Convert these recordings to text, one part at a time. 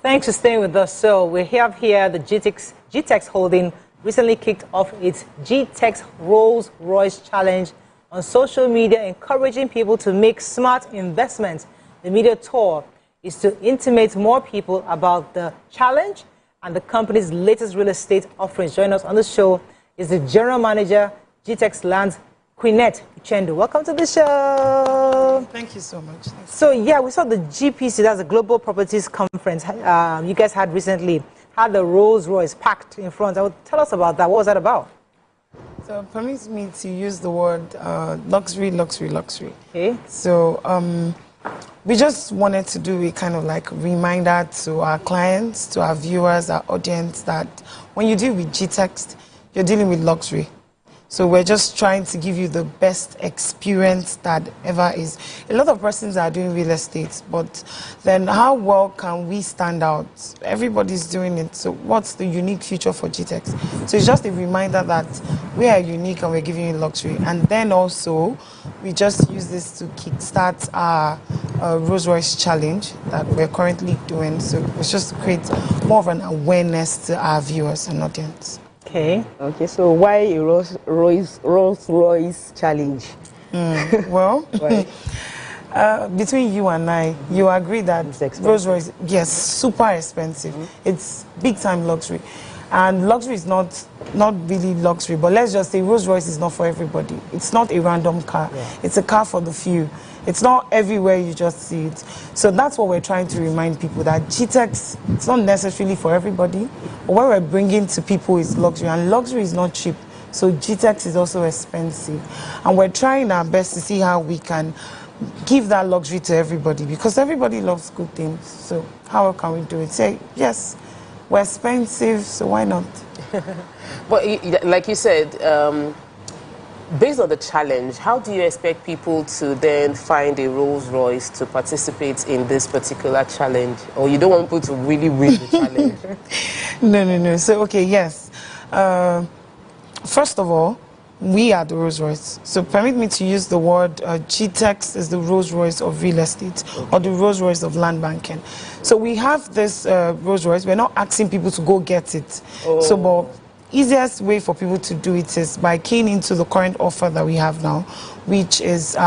Thanks for staying with us. So we have here the Gtext Holding recently kicked off its Gtext Rolls-Royce challenge on social media, encouraging people to make smart investments. The media tour is to intimate more people about the challenge and the company's latest real estate offerings. Joining us on the show is the General Manager, Gtextland, Queeneth, Uchendu. Welcome to the show. Thank you so much. So yeah, we saw the GPC, that's a Global Properties Conference you guys had recently, had the Rolls-Royce packed in front. Tell us about that. What was that about? So it permits me to use the word luxury. Okay. So we just wanted to do a kind of like reminder to our clients, to our viewers, our audience, that when you deal with Gtext, you're dealing with luxury. So we're just trying to give you the best experience that ever is. A lot of persons are doing real estate, but then how well can we stand out? Everybody's doing it. So what's the unique feature for Gtext? So it's just a reminder that we are unique and we're giving you luxury. And then also, we just use this to kickstart our Rolls-Royce challenge that we're currently doing. So it's just to create more of an awareness to our viewers and audience. Okay. Okay, so why a Rolls-Royce challenge? Well, between you and I, you agree that Rolls-Royce, yes, super expensive. It's big-time luxury. And luxury is not really luxury, but let's just say Rolls-Royce is not for everybody. It's not a random car. Yeah. It's a car for the few. It's not everywhere you just see it. So that's what we're trying to remind people, that Gtext, it's not necessarily for everybody. But what we're bringing to people is luxury, and luxury is not cheap. So Gtext is also expensive. And we're trying our best to see how we can give that luxury to everybody, because everybody loves good things. So how can we do it? Say, yes, we're expensive, so why not? But like you said, based on the challenge, how do you expect people to then find a Rolls-Royce to participate in this particular challenge? Or you don't want people to really win the challenge? No. So, okay, yes. First of all, we are the Rolls-Royce. So permit me to use the word Gtext is the Rolls-Royce of real estate, or the Rolls-Royce of land banking. So we have this Rolls-Royce. We're not asking people to go get it. Oh. So, but easiest way for people to do it is by keying into the current offer that we have now, which is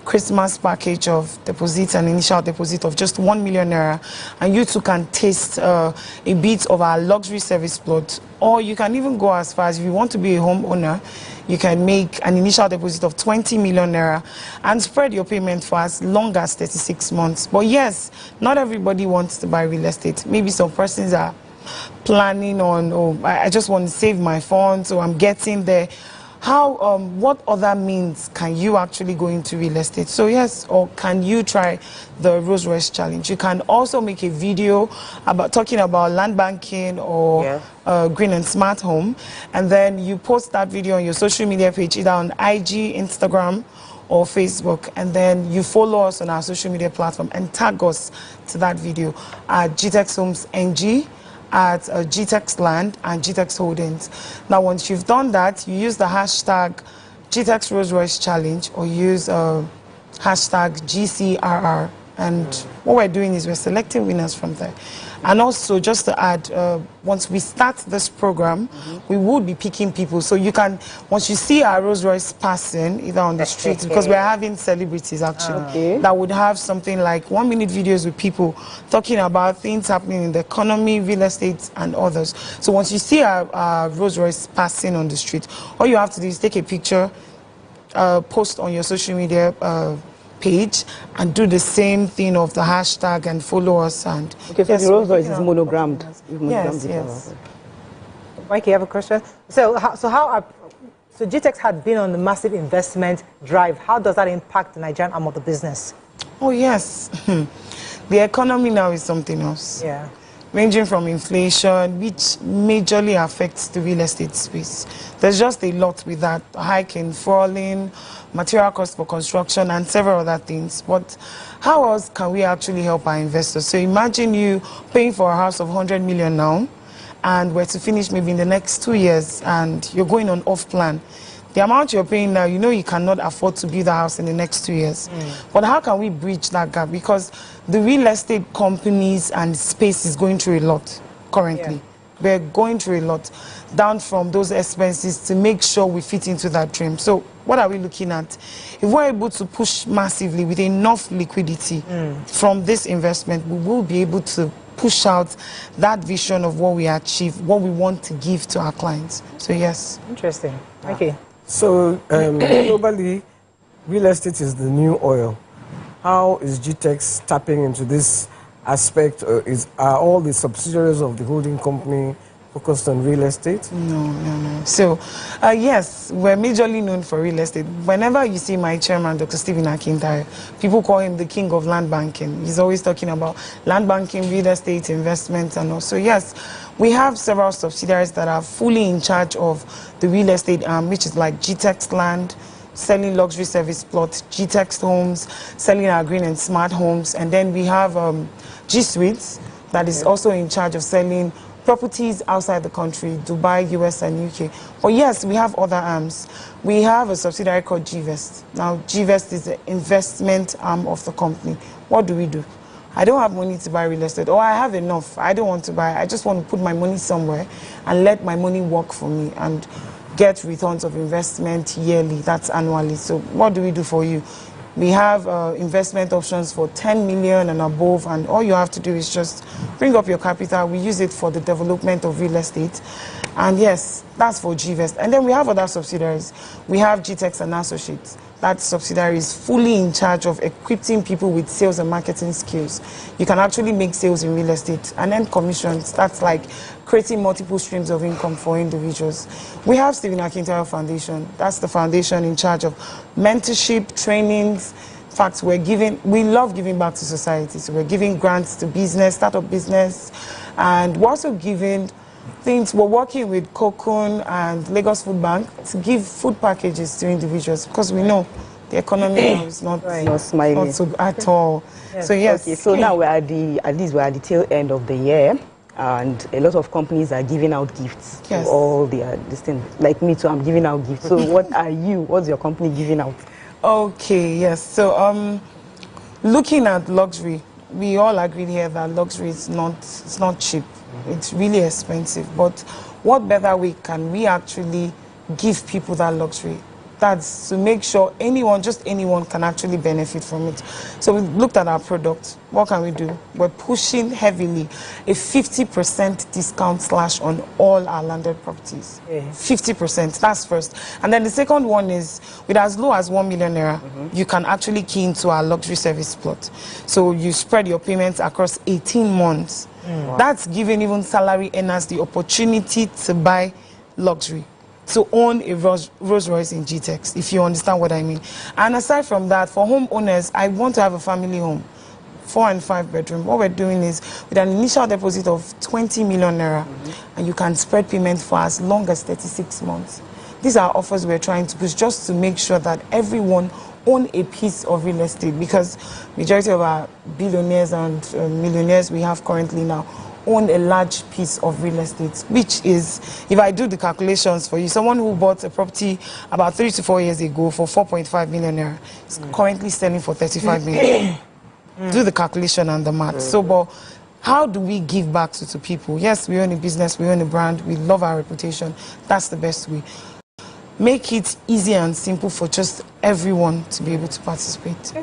Christmas package of deposit and initial deposit of just 1 million naira, and you too can taste a bit of our luxury service plot. Or you can even go as far as, if you want to be a homeowner, you can make an initial deposit of 20 million naira and spread your payment for as long as 36 months. But yes, not everybody wants to buy real estate. Maybe some persons are planning on, oh, I just want to save my funds, so I'm getting there. How, what other means can you actually go into real estate? So yes, or can you try the Rolls-Royce challenge? You can also make a video about talking about land banking or green and smart home, and then you post that video on your social media page, either on IG, Instagram, or Facebook, and then you follow us on our social media platform and tag us to that video at Gtextholdings, at Gtextland and Gtextholdings. Now, once you've done that, you use the hashtag Gtext Rolls-Royce Challenge, or use hashtag GCRR. And what we're doing is we're selecting winners from there. And also, just to add, once we start this program, we would be picking people. So you can, once you see our Rolls-Royce passing, either on the street, because we're having celebrities actually, that would have something like 1-minute videos with people talking about things happening in the economy, real estate, and others. So once you see our Rolls-Royce passing on the street, all you have to do is take a picture, post on your social media page, and do the same thing of the hashtag and follow us. And okay, so the Rolls-Royce is monogrammed. Yes. Mike, you have a question? So Gtext had been on the massive investment drive. How does that impact the Nigerian arm of the business? Oh yes, the economy now is something else. Yeah. Ranging from inflation, which majorly affects the real estate space. There's just a lot with that, hiking, falling, material cost for construction, and several other things. But how else can we actually help our investors? So imagine you paying for a house of 100 million now, and we're to finish maybe in the next 2 years, and you're going on off plan. The amount you're paying now, you know you cannot afford to build a house in the next 2 years. But how can we bridge that gap? Because the real estate companies and space is going through a lot currently. We're going through a lot, down from those expenses to make sure we fit into that dream. So what are we looking at? If we're able to push massively with enough liquidity from this investment, we will be able to push out that vision of what we achieve, what we want to give to our clients. So yes. Interesting. Okay. So globally, real estate is the new oil. How is Gtext tapping into this aspect? Are all the subsidiaries of the holding company focused on real estate? No. So, yes, we're majorly known for real estate. Whenever you see my chairman, Dr. Stephen Akintayo, people call him the king of land banking. He's always talking about land banking, real estate, investments, and also, yes, we have several subsidiaries that are fully in charge of the real estate arm, which is like Gtextland, selling luxury service plots, Gtextholdings, selling our green and smart homes, and then we have G Suites that is also in charge of selling properties outside the country, Dubai, US, and UK. But yes, we have other arms. We have a subsidiary called Gvest. Now, Gvest is the investment arm of the company. What do we do? I don't have money to buy real estate, or I have enough. I don't want to buy. I just want to put my money somewhere and let my money work for me and get returns of investment yearly, that's annually. So what do we do for you? We have investment options for 10 million and above, and all you have to do is just bring up your capital. We use it for the development of real estate. And yes, that's for Gvest. And then we have other subsidiaries. We have Gtext and Associates. That subsidiary is fully in charge of equipping people with sales and marketing skills. You can actually make sales in real estate. And then commissions, that's like creating multiple streams of income for individuals. We have Stephen Akintayo Foundation. That's the foundation in charge of mentorship, trainings. In fact, we love giving back to society. So we're giving grants to business, startup business, and we're also giving things. We're working with Cocoon and Lagos Food Bank to give food packages to individuals because we know the economy now is not smiling. Not so at all. Yes. So yes. Okay, so now at least we're at the tail end of the year, and a lot of companies are giving out gifts to all their things. Like me too, I'm giving out gifts. So what's your company giving out? Okay, yes. So looking at luxury, we all agree here that luxury is not cheap. It's really expensive. But what better way can we actually give people that luxury? That's to make sure just anyone can actually benefit from it. So we looked at our product. What can we do? We're pushing heavily a 50% discount slash on all our landed properties. 50%, that's first. And then the second one is, with as low as 1 million naira, you can actually key into our luxury service plot. So you spread your payments across 18 months. Wow. That's giving even salary earners the opportunity to buy luxury, to own a Rolls-Royce in Gtext, if you understand what I mean. And aside from that, for homeowners, I want to have a family home, 4 and 5 bedroom. What we're doing is with an initial deposit of 20 million naira, and you can spread payment for as long as 36 months. These are offers we're trying to push just to make sure that everyone own a piece of real estate, because majority of our billionaires and millionaires we have currently now own a large piece of real estate, which is, if I do the calculations for you, someone who bought a property about 3 to 4 years ago for 4.5 million naira is currently selling for 35 million. Do the calculation and the math. So, but how do we give back to people? Yes, we own a business, we own a brand, we love our reputation. That's the best way. Make it easy and simple for just everyone to be able to participate.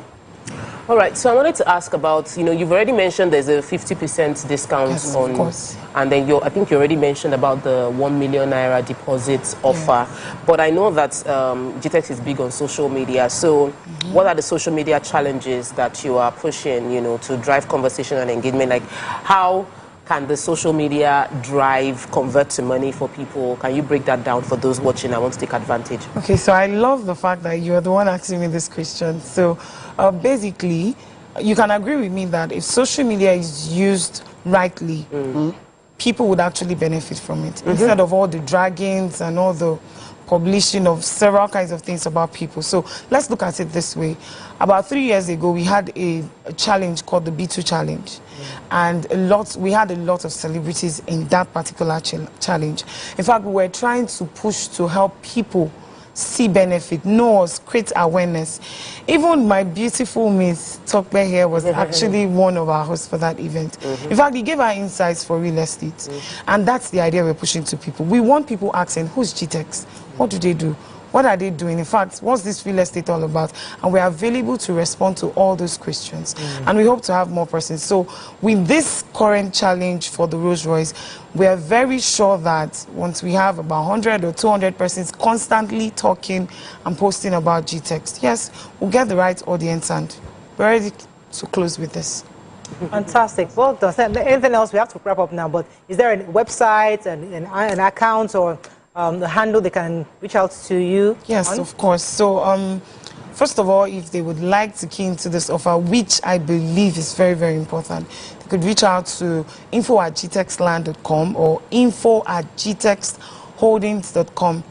All right, so I wanted to ask about, you've already mentioned there's a 50% discount on, of course. And then I think you already mentioned about the 1 million naira deposit offer. But I know that Gtext is big on social media. So what are the social media challenges that you are pushing, to drive conversation and engagement? Like, how can the social media convert to money for people? Can you break that down for those watching? I want to take advantage. Okay, so I love the fact that you're the one asking me this question. So basically, you can agree with me that if social media is used rightly, people would actually benefit from it. Instead of all the draggings and all the publishing of several kinds of things about people. So let's look at it this way. About 3 years ago, we had a challenge called the B2 Challenge. And we had a lot of celebrities in that particular challenge. In fact, we were trying to push to help people see benefit, know us, create awareness. Even my beautiful Miss Tokbe here was actually one of our hosts for that event. In fact, he gave our insights for real estate. And that's the idea we're pushing to people. We want people asking, who's Gtext? What do they do? What are they doing? In fact, what's this real estate all about? And we're available to respond to all those questions. And we hope to have more persons. So with this current challenge for the Rolls-Royce, we are very sure that once we have about 100 or 200 persons constantly talking and posting about Gtext, yes, we'll get the right audience and we're ready to close with this. Fantastic. Well done. Anything else? We have to wrap up now, but is there a website, an account, or the handle they can reach out to you? Yes, of course. So, first of all, if they would like to key into this offer, which I believe is very, very important, they could reach out to info@gtextland.com or info@gtextholdings.com.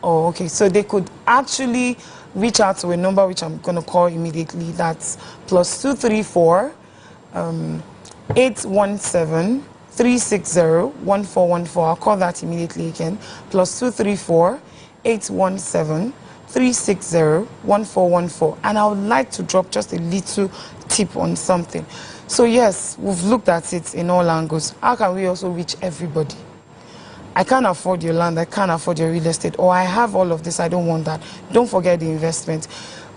Oh, okay. So they could actually reach out to a number which I'm going to call immediately. That's +234 817 360-1414. I'll call that immediately again. +234 817 360-1414. And I would like to drop just a little tip on something. So yes, we've looked at it in all angles. How can we also reach everybody? I can't afford your land, I can't afford your real estate, or I have all of this, I don't want that. Don't forget the investment.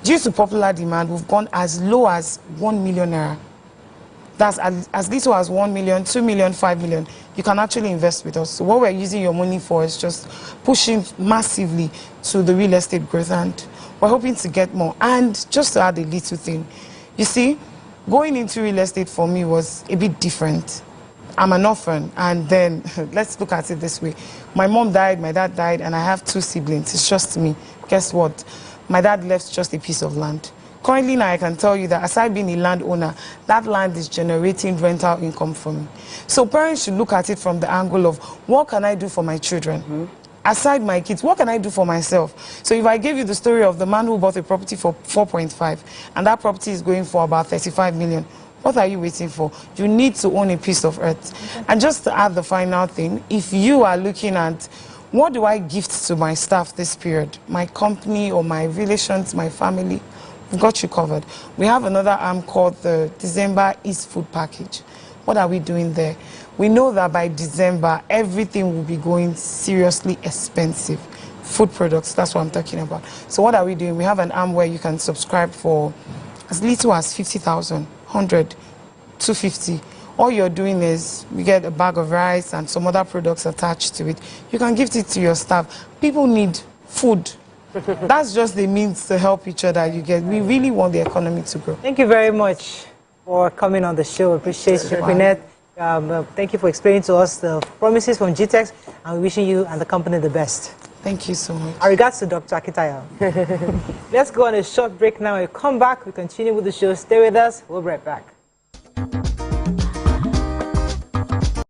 Due to popular demand, we've gone as low as 1 million naira. That's as little as 1 million, 2 million, 5 million. You can actually invest with us. So what we're using your money for is just pushing massively to the real estate growth, and we're hoping to get more. And just to add a little thing, you see, going into real estate for me was a bit different. I'm an orphan, and then let's look at it this way. My mom died, my dad died, and I have 2 siblings. It's just me. Guess what? My dad left just a piece of land. Currently now I can tell you that aside being a landowner, that land is generating rental income for me. So parents should look at it from the angle of, what can I do for my children? Aside my kids, what can I do for myself? So if I gave you the story of the man who bought a property for 4.5, and that property is going for about 35 million, what are you waiting for? You need to own a piece of earth. And just to add the final thing, if you are looking at, what do I gift to my staff this period? My company or my relations, my family? We've got you covered. We have another arm called the December East Food Package. What are we doing there? We know that by December, everything will be going seriously expensive. Food products, that's what I'm talking about. So what are we doing? We have an arm where you can subscribe for as little as 50,000, 100, 250. All you're doing is you get a bag of rice and some other products attached to it. You can gift it to your staff. People need food. That's just the means to help each other. You get. We really want the economy to grow. Thank you very much for coming on the show. Appreciate you, Queeneth. Thank you for explaining to us the promises from Gtext, and wishing you and the company the best. Thank you so much. Our regards to Dr. Akintayo. Let's go on a short break now. We'll come back. We continue with the show. Stay with us. We'll be right back.